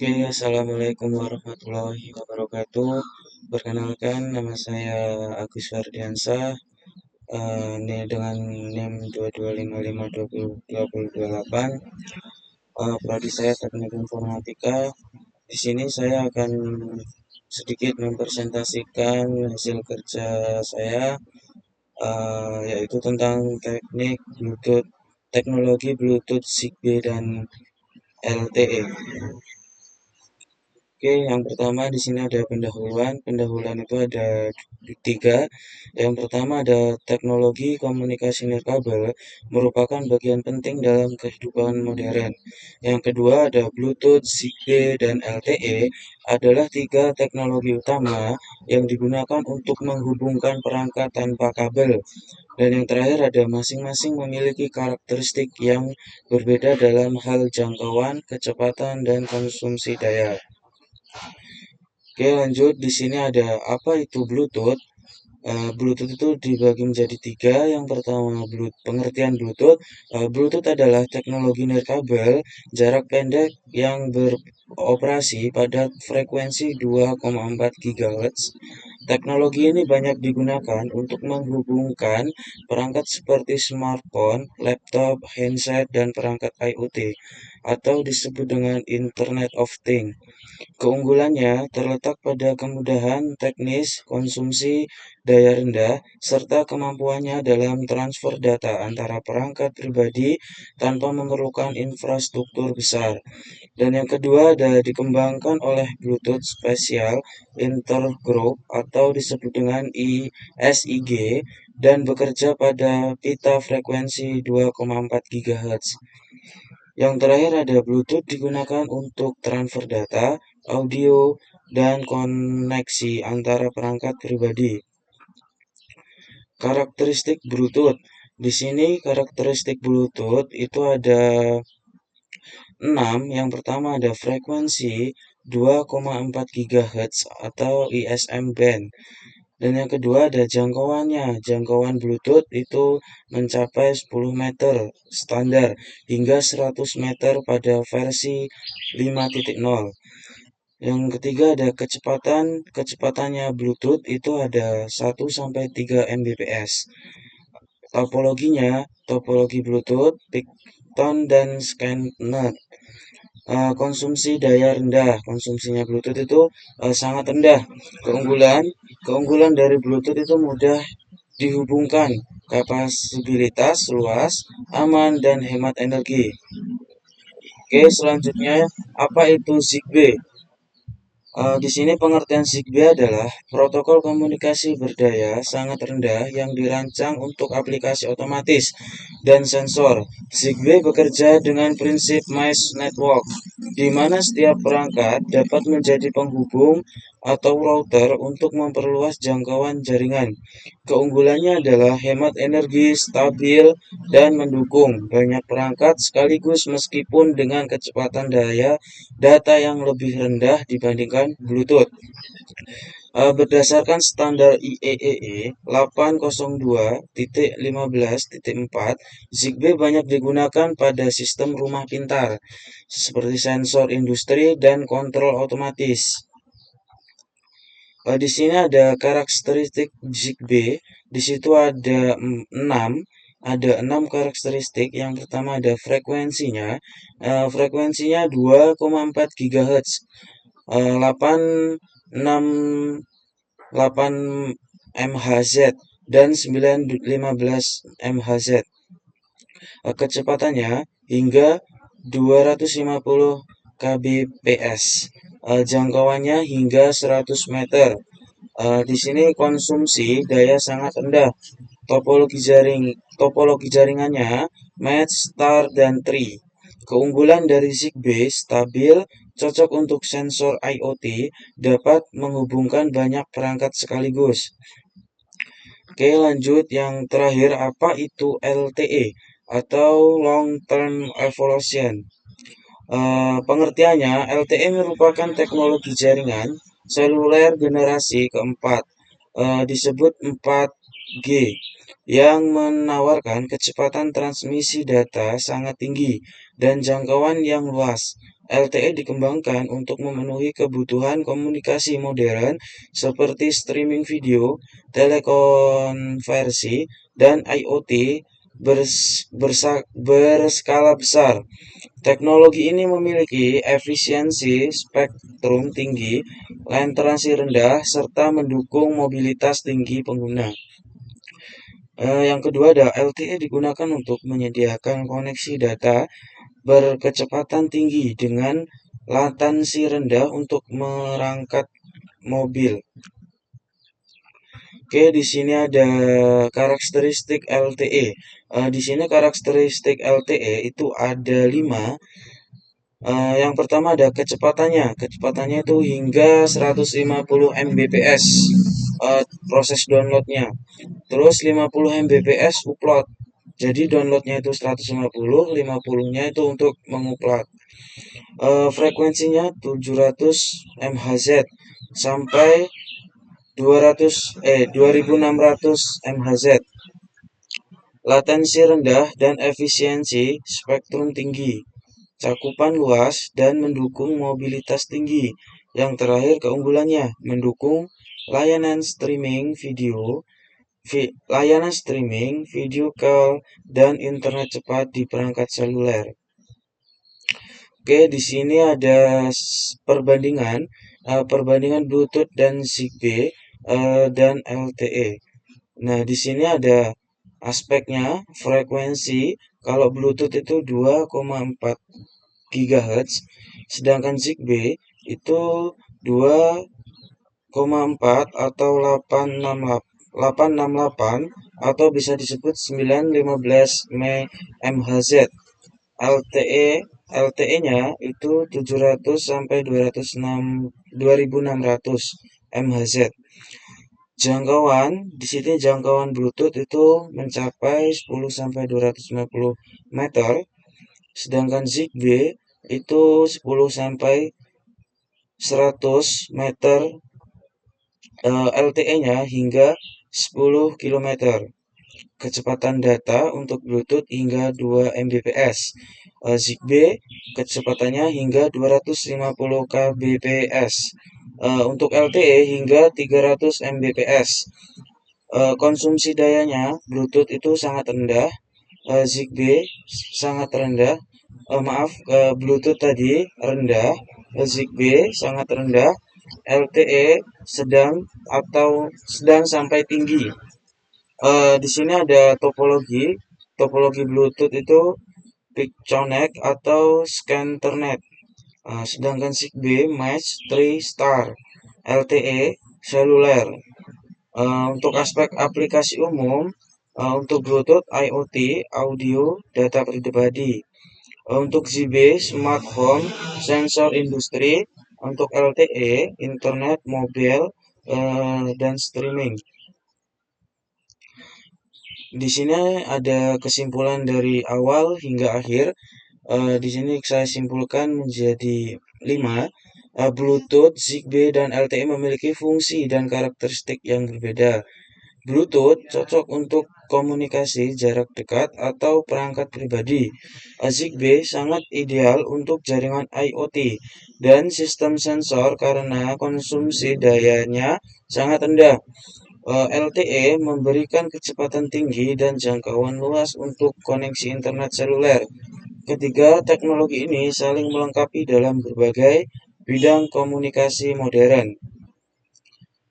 Oke, assalamualaikum warahmatullahi wabarakatuh. Perkenalkan, nama saya Agus Fardiansah. Ini dengan NIM 22552028. Prodi saya Teknik Informatika. Di sini saya akan sedikit mempresentasikan hasil kerja saya, yaitu tentang teknologi Bluetooth, Zigbee, dan LTE. Oke, yang pertama di sini ada pendahuluan. Pendahuluan itu ada tiga. Yang pertama ada teknologi komunikasi nirkabel merupakan bagian penting dalam kehidupan modern. Yang kedua ada Bluetooth, Zigbee, dan LTE adalah tiga teknologi utama yang digunakan untuk menghubungkan perangkat tanpa kabel. Dan yang terakhir ada masing-masing memiliki karakteristik yang berbeda dalam hal jangkauan, kecepatan, dan konsumsi daya. Oke, lanjut. Di sini ada apa itu Bluetooth. Bluetooth itu dibagi menjadi tiga. Yang pertama, pengertian Bluetooth. Bluetooth adalah teknologi nirkabel jarak pendek yang beroperasi pada frekuensi 2,4 GHz. Teknologi ini banyak digunakan untuk menghubungkan perangkat seperti smartphone, laptop, handset, dan perangkat IoT, atau disebut dengan Internet of Things. Keunggulannya terletak pada kemudahan teknis, konsumsi daya rendah, serta kemampuannya dalam transfer data antara perangkat pribadi tanpa memerlukan infrastruktur besar. Dan yang kedua ada dikembangkan oleh Bluetooth Special Intergroup atau disebut dengan ISIG dan bekerja pada pita frekuensi 2,4 GHz. Yang terakhir ada Bluetooth digunakan untuk transfer data, audio, dan koneksi antara perangkat pribadi. Karakteristik Bluetooth. Di sini karakteristik Bluetooth itu ada 6. Yang pertama ada frekuensi 2,4 GHz atau ISM band. Dan yang kedua ada jangkauannya. Jangkauan Bluetooth itu mencapai 10 meter standar hingga 100 meter pada versi 5.0. Yang ketiga ada kecepatan. Kecepatannya Bluetooth itu ada 1 sampai 3 Mbps. Topologi Bluetooth, Picton dan Scanner. Konsumsi daya rendah. Konsumsinya Bluetooth itu sangat rendah. Keunggulan dari Bluetooth itu mudah dihubungkan, kapasibilitas luas, aman, dan hemat energi. Oke, selanjutnya apa itu Zigbee? Di sini pengertian Zigbee adalah protokol komunikasi berdaya sangat rendah yang dirancang untuk aplikasi otomatis dan sensor. Zigbee bekerja dengan prinsip mesh network, di mana setiap perangkat dapat menjadi penghubung atau router untuk memperluas jangkauan jaringan. Keunggulannya adalah hemat energi, stabil, dan mendukung banyak perangkat sekaligus meskipun dengan kecepatan daya data yang lebih rendah dibandingkan Bluetooth. Berdasarkan standar IEEE 802.15.4, Zigbee banyak digunakan pada sistem rumah pintar, seperti sensor industri dan kontrol otomatis. Di sini ada karakteristik Zigbee. Di situ ada 6. Ada 6 karakteristik. Yang pertama ada frekuensinya. Frekuensinya 2,4 GHz. 868 MHz dan 915 MHz. Kecepatannya hingga 250 kbps. Jangkauannya hingga 100 meter. Di sini konsumsi daya sangat rendah. Topologi jaringannya match, star, dan tree. Keunggulan dari Zigbee stabil, cocok untuk sensor IoT, dapat menghubungkan banyak perangkat sekaligus. Oke, lanjut yang terakhir, apa itu LTE atau Long Term Evolution? Pengertiannya, LTE merupakan teknologi jaringan seluler generasi keempat, disebut 4G, yang menawarkan kecepatan transmisi data sangat tinggi dan jangkauan yang luas. LTE dikembangkan untuk memenuhi kebutuhan komunikasi modern seperti streaming video, telekonversi, dan IoT berskala besar. Teknologi ini memiliki efisiensi spektrum tinggi, latensi rendah, serta mendukung mobilitas tinggi pengguna. Yang kedua ada LTE digunakan untuk menyediakan koneksi data berkecepatan tinggi dengan latensi rendah untuk merangkap mobil. Oke, di sini ada karakteristik LTE. Di sini karakteristik LTE itu ada 5. Yang pertama ada kecepatannya. Kecepatannya itu hingga 150 Mbps proses downloadnya. Terus 50 Mbps upload. Jadi downloadnya itu 150, 50-nya itu untuk mengupload. Frekuensinya 700 MHz sampai 2600 MHz. Latensi rendah dan efisiensi spektrum tinggi. Cakupan luas dan mendukung mobilitas tinggi. Yang terakhir keunggulannya mendukung layanan streaming video call dan internet cepat di perangkat seluler. Oke, di sini ada perbandingan Bluetooth dan Zigbee dan LTE. Nah, di sini ada aspeknya frekuensi. Kalau Bluetooth itu 2,4 GHz, sedangkan Zigbee itu 2,4 atau 868 atau bisa disebut 915 MHz. LTE-nya itu 700 sampai 2600 MHz. Di sini jangkauan Bluetooth itu mencapai 10 sampai 250 meter, sedangkan Zigbee itu 10 sampai 100 meter. LTE-nya hingga 10 km. Kecepatan data untuk Bluetooth hingga 2 Mbps. Zigbee kecepatannya hingga 250 kbps. Untuk LTE hingga 300 Mbps. Konsumsi dayanya Bluetooth itu sangat rendah, Zigbee sangat rendah. Bluetooth tadi rendah, Zigbee sangat rendah, LTE sedang sampai tinggi. Di sini ada topologi Bluetooth itu Piconnect atau Scanternet. Sedangkan Zigbee Match 3 Star, LTE seluler. Untuk aspek aplikasi umum, untuk Bluetooth IoT, audio, data pribadi. Untuk Zigbee smart home, sensor industri. Untuk LTE, internet, mobil, dan streaming. Di sini ada kesimpulan dari awal hingga akhir. Di sini saya simpulkan menjadi 5. Bluetooth, Zigbee, dan LTE memiliki fungsi dan karakteristik yang berbeda. Bluetooth cocok untuk komunikasi jarak dekat atau perangkat pribadi. Zigbee sangat ideal untuk jaringan IoT dan sistem sensor karena konsumsi dayanya sangat rendah. LTE memberikan kecepatan tinggi dan jangkauan luas untuk koneksi internet seluler. Ketiga, teknologi ini saling melengkapi dalam berbagai bidang komunikasi modern.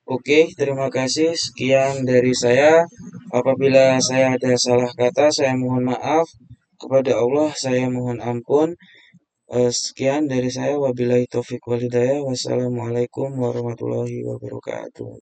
Oke, terima kasih. Sekian dari saya. Apabila saya ada salah kata, saya mohon maaf. Kepada Allah, saya mohon ampun. Sekian dari saya. Wabillahi taufiq walhidayah. Wassalamualaikum warahmatullahi wabarakatuh.